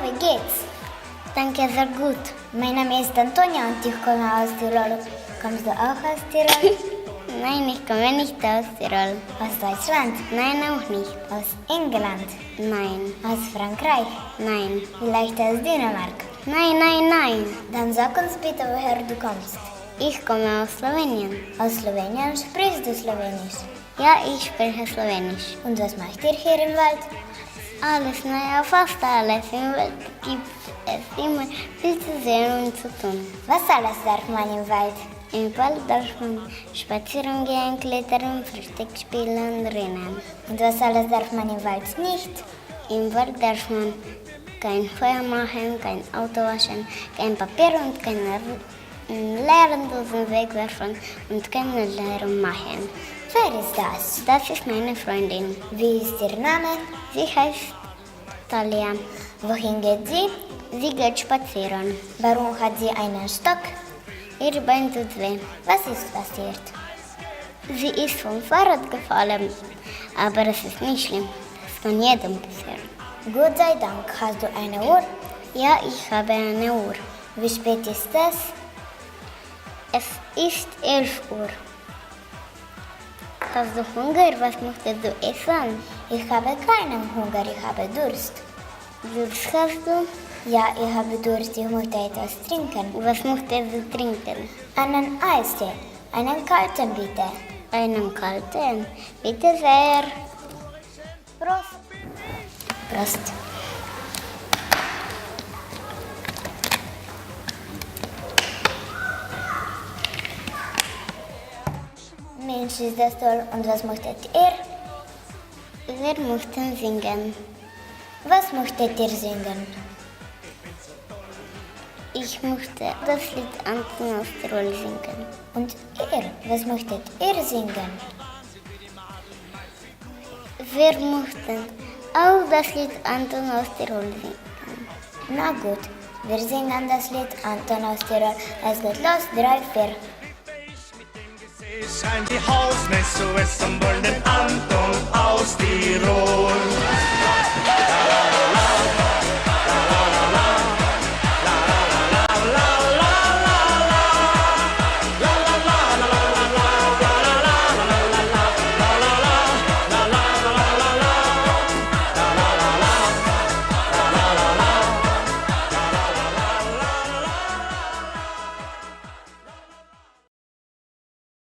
wie geht's? Danke, sehr gut. Mein Name ist Antonia und ich komme aus Tirol. Kommst du auch aus Tirol? Nein, ich komme nicht aus Tirol. Aus Deutschland? Nein, auch nicht. Aus England? Nein. Aus Frankreich? Nein. Vielleicht aus Dänemark? Nein, nein, nein. Dann sag uns bitte, woher du kommst. Ich komme aus Slowenien. Aus Slowenien sprichst du Slowenisch. Ja, ich spreche Slowenisch. Und was macht ihr hier im Wald? Alles, naja, fast alles. Im Wald gibt es immer viel zu sehen und zu tun. Was alles darf man im Wald? Im Wald darf man spazieren gehen, klettern, Frühstück spielen, rennen. Und was alles darf man im Wald nicht? Im Wald darf man kein Feuer machen, kein Auto waschen, kein Papier und keine leeren Dosen wegwerfen und keine Lärm machen. Wer ist das? Das ist meine Freundin. Wie ist ihr Name? Sie heißt Talia. Wohin geht sie? Sie geht spazieren. Warum hat sie einen Stock? Ihr Bein tut weh. Was ist passiert? Sie ist vom Fahrrad gefallen, aber es ist nicht schlimm. Das kann jedem passieren. Gott sei Dank. Hast du eine Uhr? Ja, ich habe eine Uhr. Wie spät ist es? Es ist 11 Uhr. Hast du Hunger? Was möchtest du essen? Ich habe keinen Hunger, ich habe Durst. Durst hast du? Ja, ich habe Durst, ich möchte etwas trinken. Was möchtest du trinken? Einen Eistee, einen kalten bitte. Einen kalten? Bitte sehr. Prost. Prost. Mensch, ist das toll. Und was möchtet ihr? Wir möchten singen. Was möchtet ihr singen? Ich möchte das Lied Anton aus Tirol singen. Und ihr, was möchtet ihr singen? Wir möchten auch das Lied Anton aus Tirol singen. Na gut, wir singen das Lied Anton aus Tirol. Es geht los, 3, 4. Scheint die Hausmesse zu essen wollen den Anton aus Tirol.